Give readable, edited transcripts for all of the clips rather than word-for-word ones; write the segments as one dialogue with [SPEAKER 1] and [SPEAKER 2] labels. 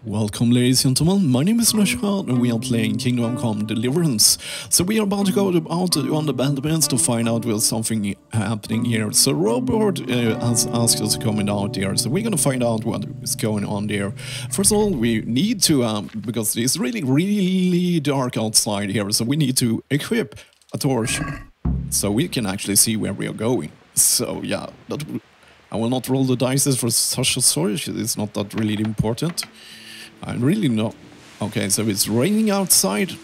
[SPEAKER 1] Welcome, ladies and gentlemen, my name is Sunesha and we are playing Kingdom of Bohemia Deliverance. So we are about to go out on the bandits to find out what's something happening here. So Robert has asked us to come out there, so we're gonna find out what is going on there. First of all, we need to, because it's really dark outside here, so we need to equip a torch so we can actually see where we are going. So yeah, I will not roll the dice for such a torch, it's not that really important. I really know. Okay, so it's raining outside.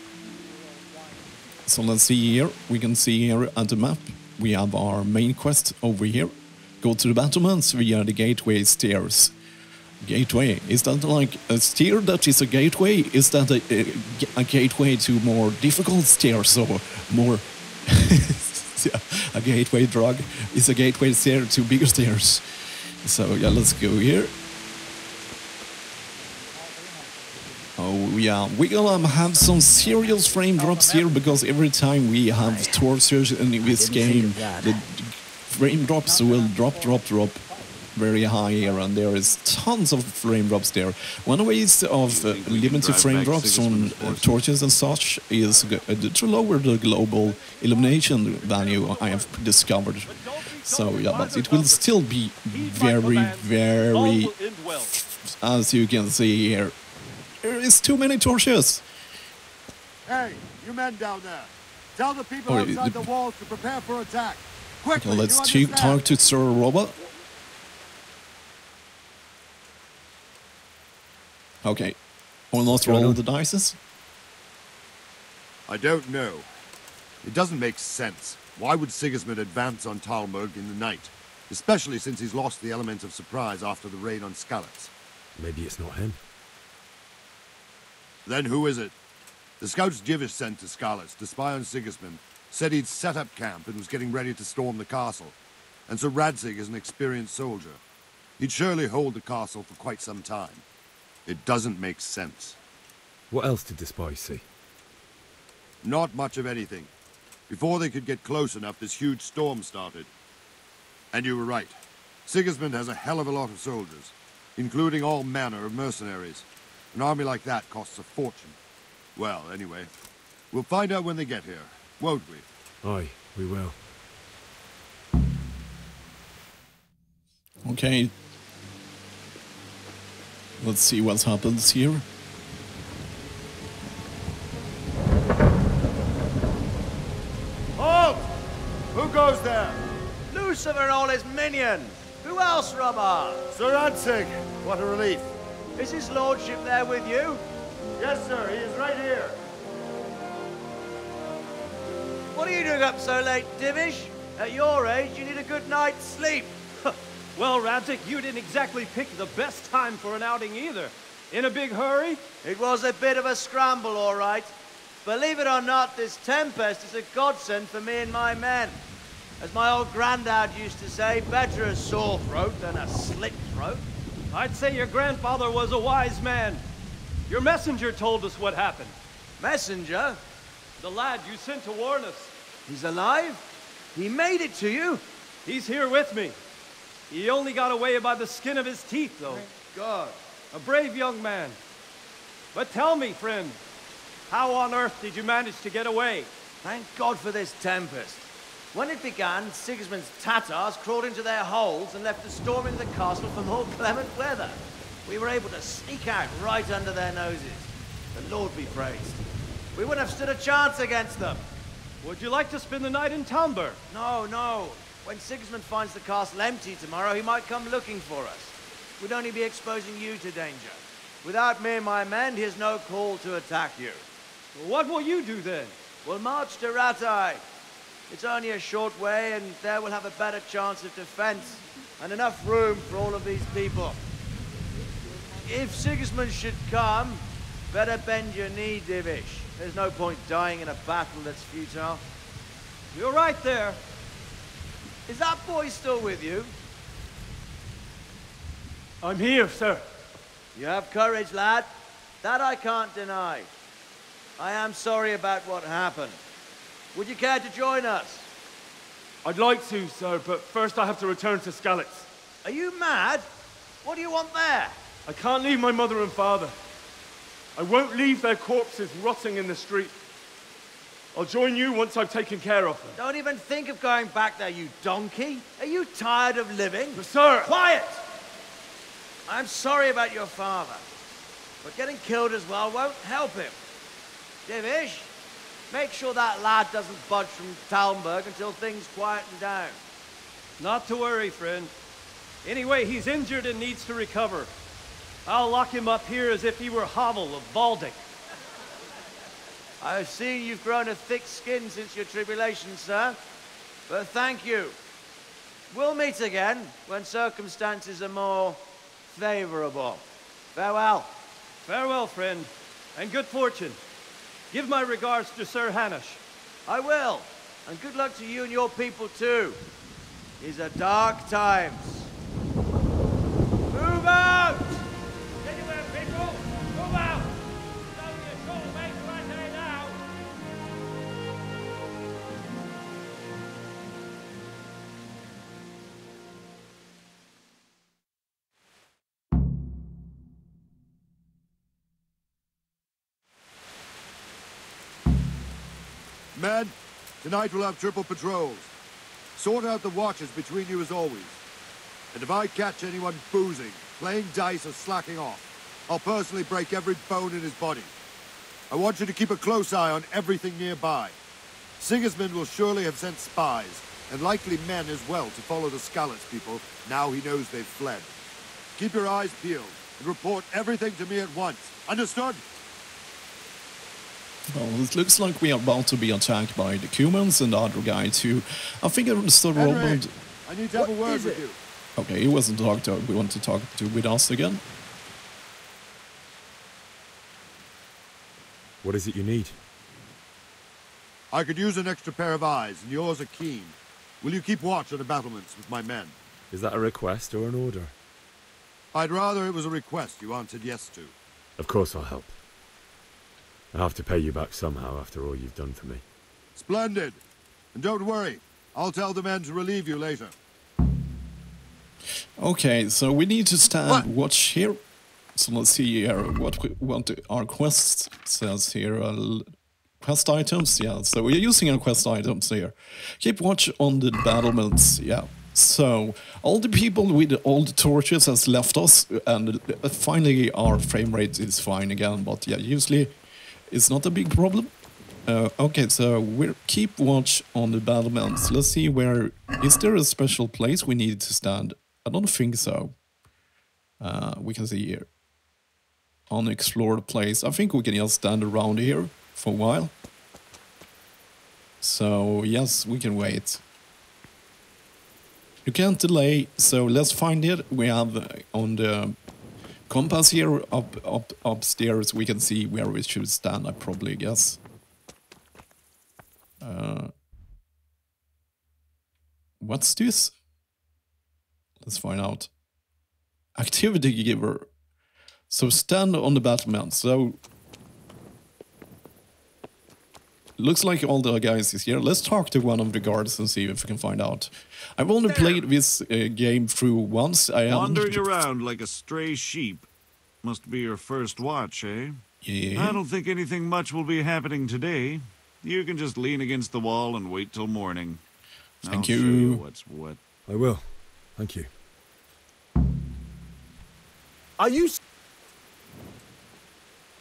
[SPEAKER 1] So let's see here. We can see here at the map. We have our main quest over here. Go to the battlements via the gateway stairs. Gateway. Is that like a stair that is a gateway? Is that a gateway to more difficult stairs or more... a gateway drug is a gateway stair to bigger stairs. So yeah, let's go here. Oh yeah, we're gonna have some serious frame drops here because every time we have torches in this game, the frame drops will drop very high here, and there is tons of frame drops there. One way of limited frame drops on torches and such is to lower the global illumination value I have discovered. So yeah, but it will still be very, as you can see here. There is too many torches.
[SPEAKER 2] Hey, you men down there. Tell the people outside the walls to prepare for attack. Quickly,
[SPEAKER 1] okay, let's talk to Sir Robert. Okay. We'll not roll the dice.
[SPEAKER 2] I don't know. It doesn't make sense. Why would Sigismund advance on Talmberg in the night? Especially since he's lost the element of surprise after the raid on Skalitz.
[SPEAKER 3] Maybe it's not him.
[SPEAKER 2] Then who is it? The scouts Jivish sent to Skalitz to spy on Sigismund said he'd set up camp and was getting ready to storm the castle. And Sir Radzig is an experienced soldier. He'd surely hold the castle for quite some time. It doesn't make sense.
[SPEAKER 3] What else did the spies see?
[SPEAKER 2] Not much of anything. Before they could get close enough, this huge storm started. And you were right. Sigismund has a hell of a lot of soldiers, including all manner of mercenaries. An army like that costs a fortune. Well, anyway, we'll find out when they get here, won't we?
[SPEAKER 3] Aye, we will.
[SPEAKER 1] Okay. Let's see what happens here.
[SPEAKER 2] Halt! Who goes there?
[SPEAKER 4] Lucifer and all his minions! Who else, Robert?
[SPEAKER 2] Sir Radzig! What a relief.
[SPEAKER 4] Is his lordship there with you?
[SPEAKER 2] Yes, sir. He is right here.
[SPEAKER 4] What are you doing up so late, Divish? At your age, you need a good night's sleep.
[SPEAKER 5] Well, Radzig, you didn't exactly pick the best time for an outing either. In a big hurry?
[SPEAKER 4] It was a bit of a scramble, all right. Believe it or not, this tempest is a godsend for me and my men. As my old granddad used to say, better a sore throat than a slit throat.
[SPEAKER 5] I'd say your grandfather was a wise man. Your messenger told us what happened.
[SPEAKER 4] Messenger?
[SPEAKER 5] The lad you sent to warn us.
[SPEAKER 4] He's alive? He made it to you?
[SPEAKER 5] He's here with me. He only got away by the skin of his teeth, though.
[SPEAKER 4] Thank God.
[SPEAKER 5] A brave young man. But tell me, friend, how on earth did you manage to get away?
[SPEAKER 4] Thank God for this tempest. When it began, Sigismund's Tatars crawled into their holes and left us storming the castle for more clement weather. We were able to sneak out right under their noses. The Lord be praised. We wouldn't have stood a chance against them.
[SPEAKER 5] Would you like to spend the night in Talmberg?
[SPEAKER 4] No. When Sigismund finds the castle empty tomorrow, he might come looking for us. We'd only be exposing you to danger. Without me and my men, he has no call to attack you.
[SPEAKER 5] What will you do then?
[SPEAKER 4] We'll march to Ratai. It's only a short way, and there we'll have a better chance of defense, and enough room for all of these people. If Sigismund should come, better bend your knee, Divish. There's no point dying in a battle that's futile.
[SPEAKER 5] You're right there.
[SPEAKER 4] Is that boy still with you?
[SPEAKER 5] I'm here, sir.
[SPEAKER 4] You have courage, lad. That I can't deny. I am sorry about what happened. Would you care to join us?
[SPEAKER 5] I'd like to, sir, but first I have to return to Skalitz.
[SPEAKER 4] Are you mad? What do you want there?
[SPEAKER 5] I can't leave my mother and father. I won't leave their corpses rotting in the street. I'll join you once I've taken care of them.
[SPEAKER 4] Don't even think of going back there, you donkey. Are you tired of living?
[SPEAKER 5] But sir...
[SPEAKER 4] Quiet! I'm sorry about your father, but getting killed as well won't help him. Divish, make sure that lad doesn't budge from Talmberg until things quieten down.
[SPEAKER 5] Not to worry, friend. Anyway, he's injured and needs to recover. I'll lock him up here as if he were Havel of Baldic.
[SPEAKER 4] I've seen you've grown a thick skin since your tribulation, sir. But thank you. We'll meet again when circumstances are more favorable. Farewell.
[SPEAKER 5] Farewell, friend, and good fortune. Give my regards to Sir Hanush.
[SPEAKER 4] I will. And good luck to you and your people, too. These are dark times. Move out!
[SPEAKER 5] Anywhere, people! Move out! It's only a short way to Radzig now!
[SPEAKER 2] Men, tonight we'll have triple patrols. Sort out the watches between you as always. And if I catch anyone boozing, playing dice or slacking off, I'll personally break every bone in his body. I want you to keep a close eye on everything nearby. Sigismund will surely have sent spies, and likely men as well, to follow the Skalitz people now he knows they've fled. Keep your eyes peeled, and report everything to me at once. Understood?
[SPEAKER 1] Well, it looks like we are about to be attacked by the Cumans and the other guy too. I think it's the Robert...
[SPEAKER 2] I need to have a word with you.
[SPEAKER 1] Okay, he wasn't talked to. We want to talk to with us again.
[SPEAKER 3] What is it you need?
[SPEAKER 2] I could use an extra pair of eyes, and yours are keen. Will you keep watch on the battlements with my men?
[SPEAKER 3] Is that a request or an order?
[SPEAKER 2] I'd rather it was a request you answered yes to.
[SPEAKER 3] Of course I'll help. I have to pay you back somehow after all you've done for me.
[SPEAKER 2] Splendid. And don't worry, I'll tell the men to relieve you later.
[SPEAKER 1] Okay, so we need to stand watch here. So let's see here what our quest says here. Quest items, yeah. So we're using our quest items here. Keep watch on the battlements, yeah. So all the people with all the torches has left us, and finally our frame rate is fine again. But yeah, usually it's not a big problem. Okay, so we keep watch on the battlements. Let's see where is there a special place we need to stand? I don't think so. We can see here. Unexplored place. I think we can just stand around here for a while. So, yes, we can wait. You can't delay, so let's find it. We have on the compass here upstairs, we can see where we should stand, I probably guess. What's this? Let's find out. Activity giver. So stand on the battlement. So looks like all the guys is here. Let's talk to one of the guards and see if we can find out. I've only played this game through once.
[SPEAKER 6] Wandering around like a stray sheep. Must be your first watch, eh?
[SPEAKER 1] Yeah.
[SPEAKER 6] I don't think anything much will be happening today. You can just lean against the wall and wait till morning.
[SPEAKER 1] Thank
[SPEAKER 6] I'll
[SPEAKER 1] you.
[SPEAKER 6] show you what's what.
[SPEAKER 3] I will. Thank you.
[SPEAKER 5] Are you...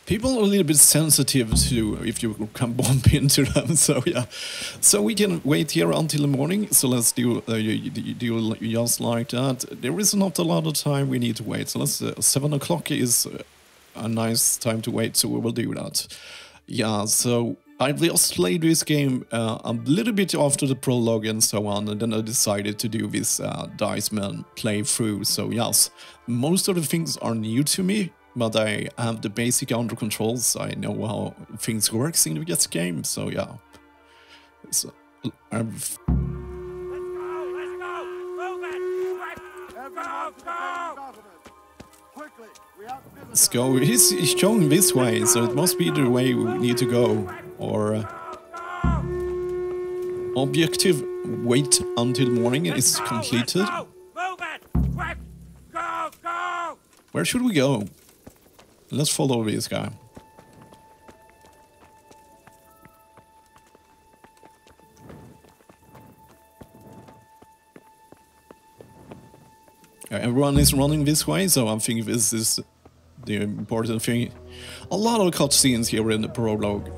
[SPEAKER 1] People are a little bit sensitive to if you can bump into them, so yeah. So we can wait here until the morning, so let's do just like that. There is not a lot of time we need to wait, so let's 7 o'clock is a nice time to wait, so we will do that. Yeah, so I just played this game a little bit after the prologue and so on, and then I decided to do this Dice Man playthrough, so yes. Most of the things are new to me, but I have the basic under controls. I know how things works in this game, so yeah. So,
[SPEAKER 5] Let's go! Move it! Go!
[SPEAKER 2] Quickly, we have business.
[SPEAKER 1] let's go. He's showing this way, so it must be the way we need to go. Or objective, wait until morning is completed.
[SPEAKER 5] Move it! Quick! Go! Go!
[SPEAKER 1] Where should we go? Let's follow this guy. Everyone is running this way, so I think this is the important thing. A lot of cutscenes here in the prologue.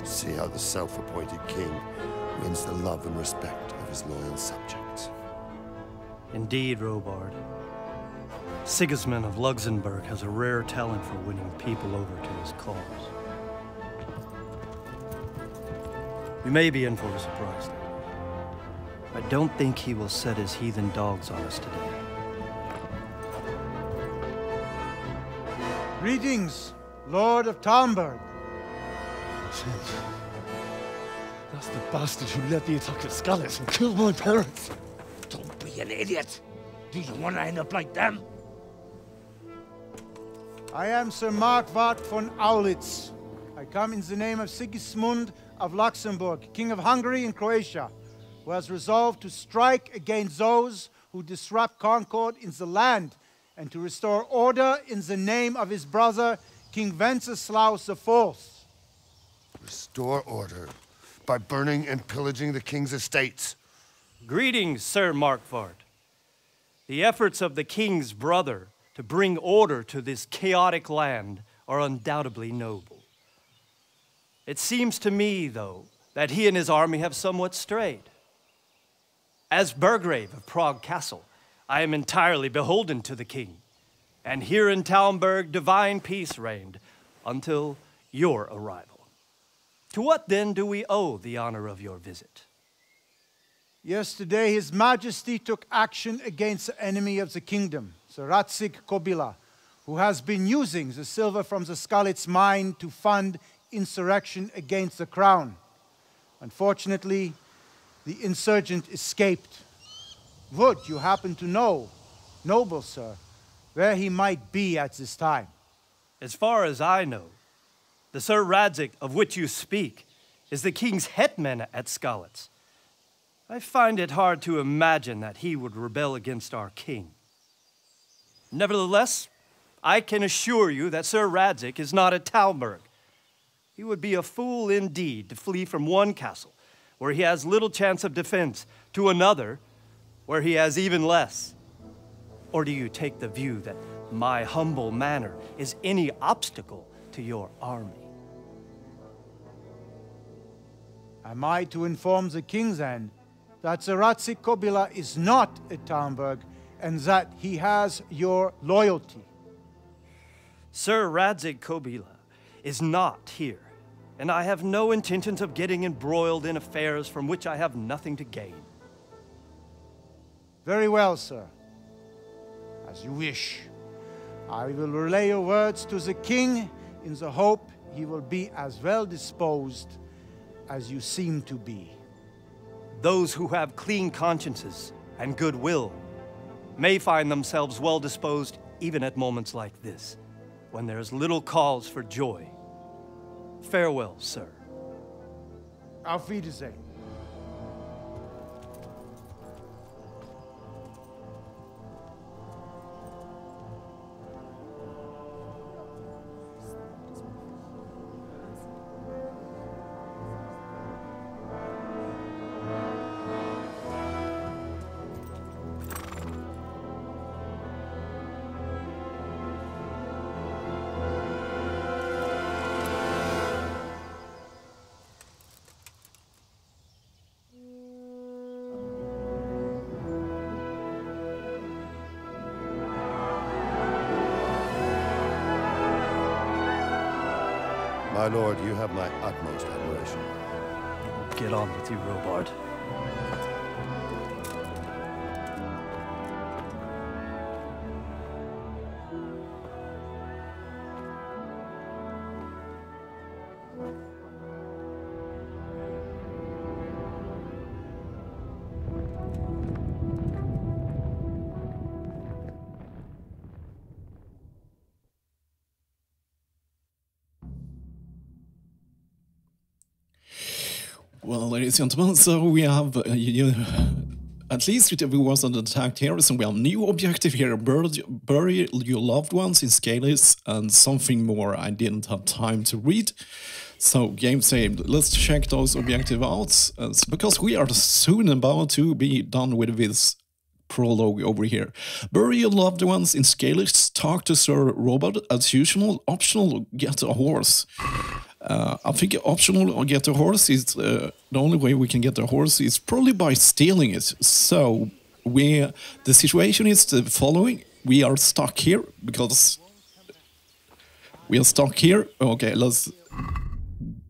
[SPEAKER 2] See how the self-appointed king wins the love and respect of his loyal subjects.
[SPEAKER 5] Indeed, Robard. Sigismund of Luxembourg has a rare talent for winning people over to his cause. You may be in for a surprise, though. I don't think he will set his heathen dogs on us today.
[SPEAKER 7] Greetings, Lord of Talmberg.
[SPEAKER 8] That's the bastard who led the attack at Skalitz and killed my parents.
[SPEAKER 9] Don't be an idiot. Do you want to end up like them?
[SPEAKER 7] I am Sir Markwart von Aulitz. I come in the name of Sigismund of Luxembourg, King of Hungary and Croatia, who has resolved to strike against those who disrupt concord in the land and to restore order in the name of his brother, King Wenceslaus IV.
[SPEAKER 2] Restore order by burning and pillaging the king's estates.
[SPEAKER 5] Greetings, Sir Markwart. The efforts of the king's brother to bring order to this chaotic land are undoubtedly noble. It seems to me, though, that he and his army have somewhat strayed. As Burgrave of Prague Castle, I am entirely beholden to the king, and here in Talmberg divine peace reigned until your arrival. To what then do we owe the honor of your visit?
[SPEAKER 7] Yesterday, His Majesty took action against the enemy of the kingdom, Sir Radzig Kobyla, who has been using the silver from the Skalitz mine to fund insurrection against the crown. Unfortunately, the insurgent escaped. Would you happen to know, noble sir, where he might be at this time?
[SPEAKER 5] As far as I know, the Sir Radzig of which you speak is the king's hetman at Skalitz. I find it hard to imagine that he would rebel against our king. Nevertheless, I can assure you that Sir Radzig is not at Talmberg. He would be a fool indeed to flee from one castle, where he has little chance of defense, to another, where he has even less. Or do you take the view that my humble manner is any obstacle to your army?
[SPEAKER 7] Am I to inform the king then that Sir Radzig Kobyla is not at Talmberg and that he has your loyalty?
[SPEAKER 5] Sir Radzig Kobyla is not here, and I have no intentions of getting embroiled in affairs from which I have nothing to gain.
[SPEAKER 7] Very well, sir. As you wish. I will relay your words to the king in the hope he will be as well disposed as you seem to be.
[SPEAKER 5] Those who have clean consciences and goodwill may find themselves well disposed even at moments like this, when there is little cause for joy. Farewell, sir.
[SPEAKER 7] Auf Wiedersehen.
[SPEAKER 2] My lord, you have my utmost admiration.
[SPEAKER 5] Get on with you, Robard.
[SPEAKER 1] Well, ladies and gentlemen, so we have, at least we wasn't attacked here, so we have new objective here, bury your loved ones in Skalitz, and something more I didn't have time to read. So, game saved. Let's check those objectives out, because we are soon about to be done with this prologue over here. Bury your loved ones in Skalitz, talk to Sir Robert, as usual, optional, get a horse. I think optional get a horse is the only way we can get a horse is probably by stealing it. So the situation is the following: we are stuck here because we are stuck here. Okay, let's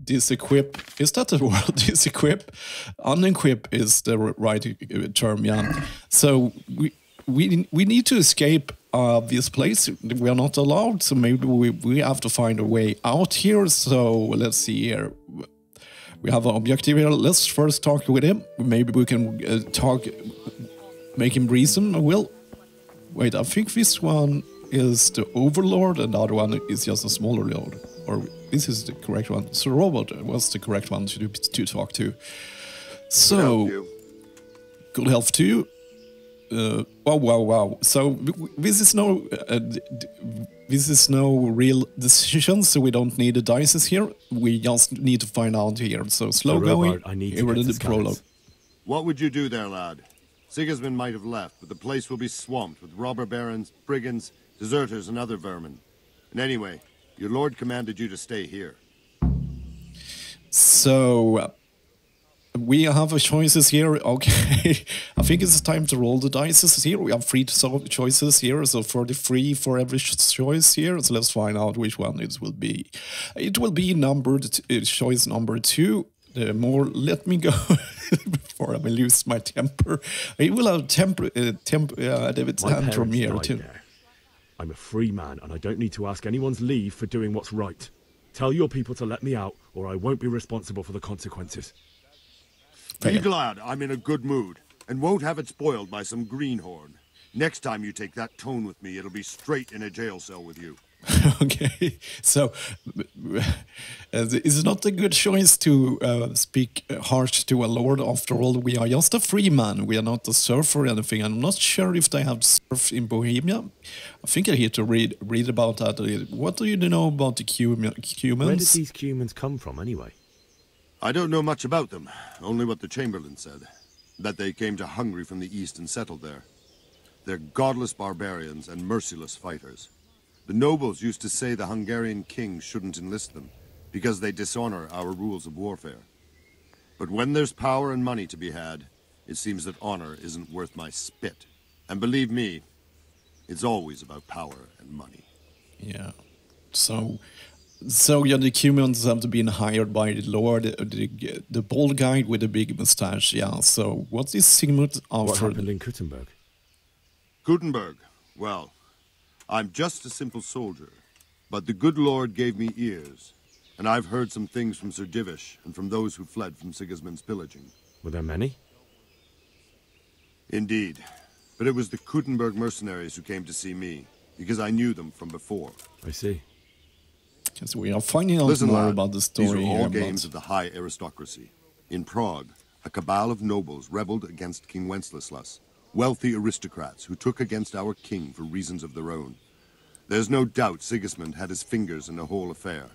[SPEAKER 1] disequip. Is that the word? Disequip? Unequip is the right term. Yeah. So we need to escape this place. We are not allowed, so maybe we have to find a way out here. So let's see here. We have an objective here. Let's first talk with him. Maybe we can make him reason. Well, wait, I think this one is the overlord and the other one is just a smaller lord. Or this is the correct one. So Robert was the correct one to talk to. So, good health to you. Wow. So this is no real decision, so we don't need the dice here. We just need to find out here. So slow going. Here in the prologue.
[SPEAKER 2] What would you do there, lad? Sigismund might have left, but the place will be swamped with robber barons, brigands, deserters, and other vermin. And anyway, your lord commanded you to stay here.
[SPEAKER 1] So we have choices here. Okay, I think it's time to roll the dice here. We have 3 choices here, so 33 for every choice here. So let's find out which one it will be. It will be numbered choice number 2. Let me go before I lose my temper. It will have tantrum here too.
[SPEAKER 3] I'm a free man, and I don't need to ask anyone's leave for doing what's right. Tell your people to let me out, or I won't be responsible for the consequences.
[SPEAKER 2] Be glad I'm in a good mood, and won't have it spoiled by some greenhorn. Next time you take that tone with me, it'll be straight in a jail cell with you.
[SPEAKER 1] Okay, so it's not a good choice to speak harsh to a lord. After all, we are just a free man. We are not a serf or anything. I'm not sure if they have serf in Bohemia. I think I had to read about that. What do you know about the Cumans?
[SPEAKER 3] Where did these Cumans come from, anyway?
[SPEAKER 2] I don't know much about them, only what the Chamberlain said. That they came to Hungary from the east and settled there. They're godless barbarians and merciless fighters. The nobles used to say the Hungarian king shouldn't enlist them, because they dishonor our rules of warfare. But when there's power and money to be had, it seems that honor isn't worth my spit. And believe me, it's always about power and money.
[SPEAKER 1] Yeah. So yeah, the Cumans have been hired by the Lord, the bald guy with the big mustache. Yeah. So what is Sigmund offered?
[SPEAKER 3] What happened in Kuttenberg?
[SPEAKER 2] Kuttenberg. Well, I'm just a simple soldier, but the good Lord gave me ears, and I've heard some things from Sir Divish and from those who fled from Sigismund's pillaging.
[SPEAKER 3] Were there many?
[SPEAKER 2] Indeed, but it was the Kuttenberg mercenaries who came to see me, because I knew them from before.
[SPEAKER 3] I see.
[SPEAKER 1] Because we are finding out more about the story.
[SPEAKER 2] These are all games of the high aristocracy. In Prague, a cabal of nobles rebelled against King Wenceslaus, wealthy aristocrats who took against our king for reasons of their own. There's no doubt Sigismund had his fingers in the whole affair.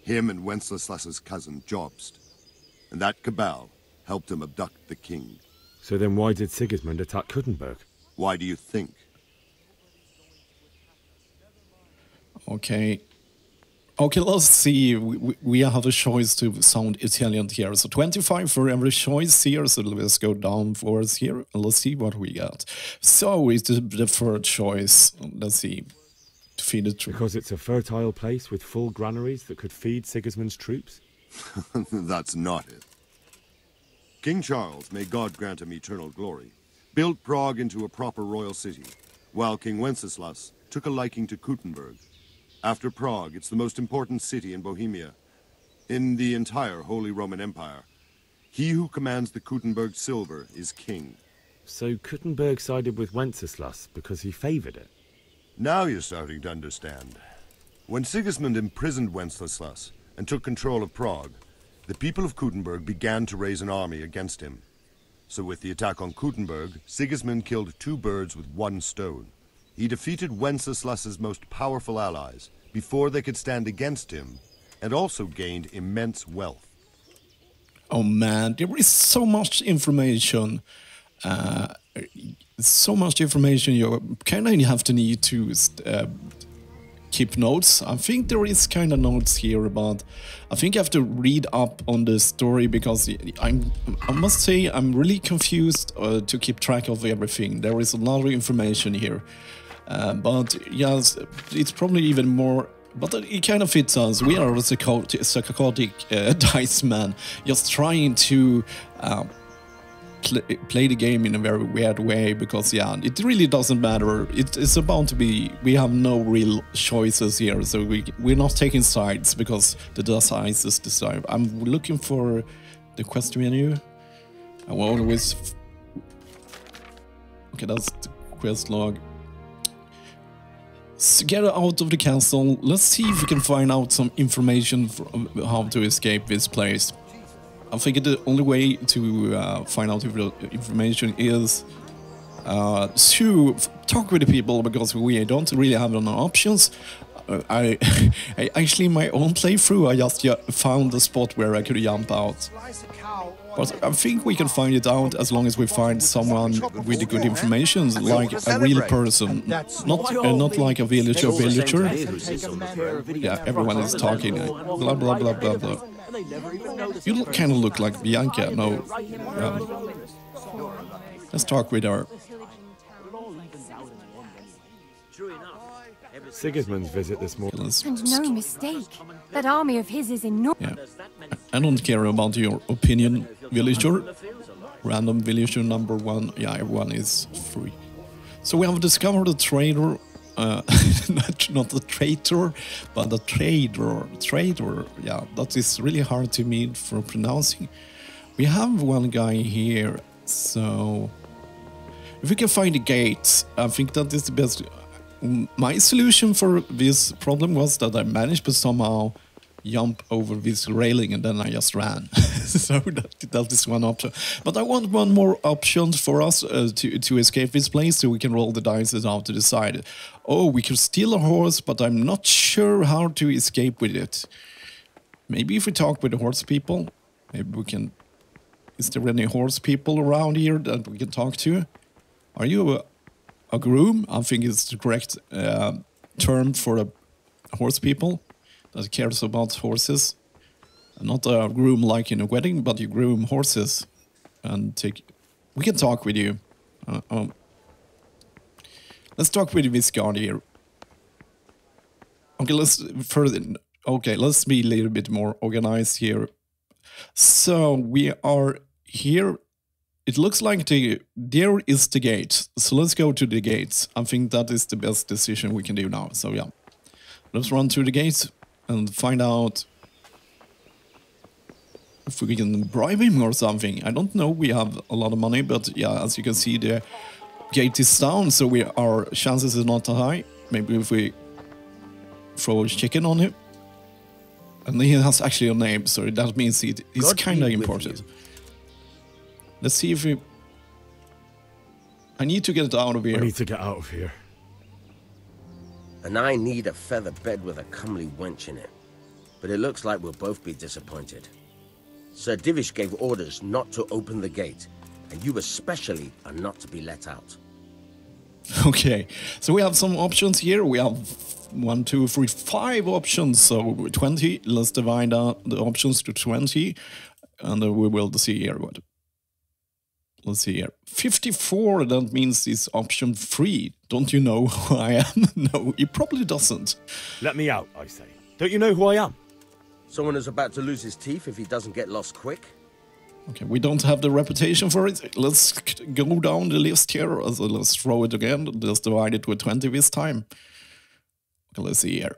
[SPEAKER 2] Him and Wenceslaus's cousin, Jobst. And that cabal helped him abduct the king.
[SPEAKER 3] So then why did Sigismund attack Kuttenberg?
[SPEAKER 2] Why do you think?
[SPEAKER 1] Okay, let's see. We have a choice to sound Italian here. So 25 for every choice here. So let's go down for us here and let's see what we got. So it's the third choice. Let's see. To feed it.
[SPEAKER 3] Because it's a fertile place with full granaries that could feed Sigismund's troops?
[SPEAKER 2] That's not it. King Charles, may God grant him eternal glory, built Prague into a proper royal city, while King Wenceslaus took a liking to Kuttenberg. After Prague, it's the most important city in Bohemia, in the entire Holy Roman Empire. He who commands the Kuttenberg silver is king.
[SPEAKER 3] So Kuttenberg sided with Wenceslaus because he favored it?
[SPEAKER 2] Now you're starting to understand. When Sigismund imprisoned Wenceslaus and took control of Prague, the people of Kuttenberg began to raise an army against him. So with the attack on Kuttenberg, Sigismund killed 2 birds with 1 stone. He defeated Wenceslaus's most powerful allies before they could stand against him, and also gained immense wealth.
[SPEAKER 1] Oh man, there is so much information. So much information you kind of have to need to keep notes. I think there is kind of notes here, but I think I have to read up on the story because I must say I'm really confused to keep track of everything. There is a lot of information here, but yes, it's probably even more. But it kind of fits us. We are a psychotic dice man, just trying to play the game in a very weird way, because yeah, it really doesn't matter. It's about to be, we have no real choices here, so we're not taking sides because the dice is decided. I'm looking for the quest menu. I will always... Okay, that's the quest log. So get out of the castle. Let's see if we can find out some information from how to escape this place. I think the only way to find out if the information is to talk with the people, because we don't really have any options. I actually, in my own playthrough, I just found a spot where I could jump out. But I think we can find it out as long as we find someone with good information, like a real person, not like a villager. Yeah, everyone is talking, blah blah blah blah blah. You kind of look like Bianca. No, let's talk with her.
[SPEAKER 3] Sigismund's visit this morning.
[SPEAKER 10] And no mistake, that army of his is enormous.
[SPEAKER 1] Yeah. I don't care about your opinion, villager. Random villager number 1. Yeah, everyone is free. So we have discovered a traitor. Not a traitor, but a trader. Trader. Yeah, that is really hard to me for pronouncing. We have one guy here. So if we can find the gates, I think that is the best. My solution for this problem was that I managed to somehow jump over this railing and then I just ran. So that is one option. But I want one more option for us to escape this place, so we can roll the dice out to the side. Oh, we can steal a horse, but I'm not sure how to escape with it. Maybe if we talk with the horse people, maybe we can... Is there any horse people around here that we can talk to? Are you a groom? I think it's the correct term for a horse people that cares about horses. Not a groom like in a wedding, but you groom horses and take... We can talk with you. Let's talk with this guard here. Okay, let's be a little bit more organized here. So we are here. It looks like there is the gate. So let's go to the gates. I think that is the best decision we can do now. So yeah, let's run through the gates and find out if we can bribe him or something. I don't know. We have a lot of money, but yeah, as you can see, the gate is down, so our chances is not high. Maybe if we throw a chicken on him. And he has actually a name, so that means he's kind of important. Let's see if we... I need to get out of here.
[SPEAKER 3] I need to get out of here.
[SPEAKER 9] And I need a feather bed with a comely wench in it. But it looks like we'll both be disappointed. Sir Divish gave orders not to open the gate, and you especially are not to be let out.
[SPEAKER 1] Okay, so we have some options here. We have 1, 2, 3, 5 options, so 20. Let's divide the options to 20, and then we will see here what. Let's see here. 54, that means it's option 3. Don't you know who I am? No, he probably doesn't.
[SPEAKER 3] Let me out, I say. Don't you know who I am?
[SPEAKER 9] Someone who's about to lose his teeth if he doesn't get lost quick?
[SPEAKER 1] Okay, we don't have the reputation for it. Let's go down the list here. So let's throw it again. Let's divide it with 20 this time. Okay, let's see here.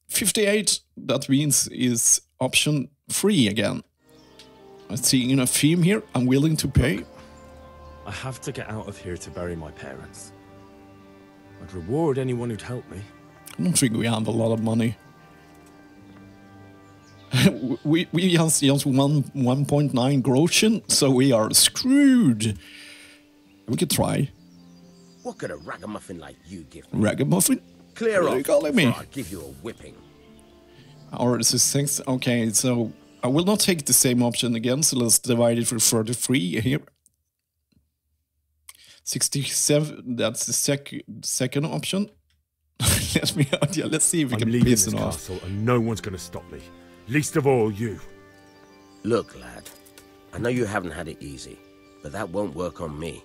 [SPEAKER 1] 58, that means is option 3 again. I'm seeing a theme here. I'm willing to pay.
[SPEAKER 3] I have to get out of here to bury my parents. I'd reward anyone who'd help me.
[SPEAKER 1] I don't think we have a lot of money. we just 1.9 groschen, so we are screwed. We could try.
[SPEAKER 9] What could a ragamuffin like you give me?
[SPEAKER 1] Ragamuffin?
[SPEAKER 9] Clear
[SPEAKER 1] What are
[SPEAKER 9] off,
[SPEAKER 1] you calling me?
[SPEAKER 9] or I'll give you a whipping.
[SPEAKER 1] Or is this things? Okay, so I will not take the same option again, so let's divide it for 33 here. 67, that's the second option. Let me out, yeah, let's see if we can
[SPEAKER 3] leaving
[SPEAKER 1] piss
[SPEAKER 3] this
[SPEAKER 1] it off.
[SPEAKER 3] castle, and no one's going to stop me. Least of all you.
[SPEAKER 9] Look, lad, I know you haven't had it easy, but that won't work on me.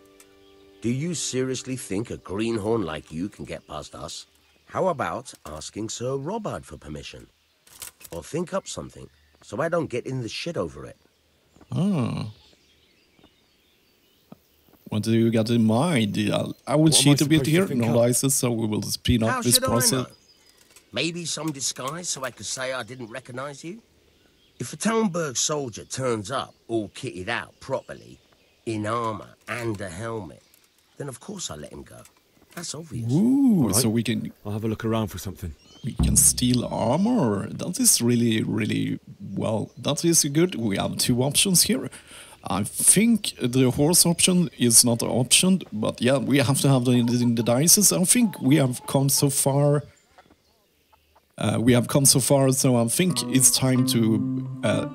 [SPEAKER 9] Do you seriously think a greenhorn like you can get past us? How about asking Sir Robard for permission? Or think up something, so I don't get in the shit over it.
[SPEAKER 1] Oh. What do you got in mind? I will cheat a bit here, no license, so we will speed up this process.
[SPEAKER 9] I know? Maybe some disguise so I could say I didn't recognize you? If a Talmberg soldier turns up all kitted out properly, in armor and a helmet, then of course I let him go. That's obvious.
[SPEAKER 1] Ooh,
[SPEAKER 3] right.
[SPEAKER 1] so we can...
[SPEAKER 3] I'll have a look around for something.
[SPEAKER 1] We can steal armor. That is really, really... Well, that is good. We have two options here. I think the horse option is not an option, but yeah, we have to have the dices. I think we have come so far. So I think it's time to...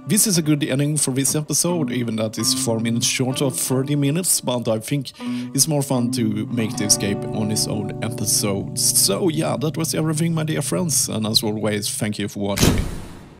[SPEAKER 1] this is a good ending for this episode, even that is 4 minutes short of 30 minutes, but I think it's more fun to make the escape on its own episode. So yeah, that was everything, my dear friends, and as always, thank you for watching.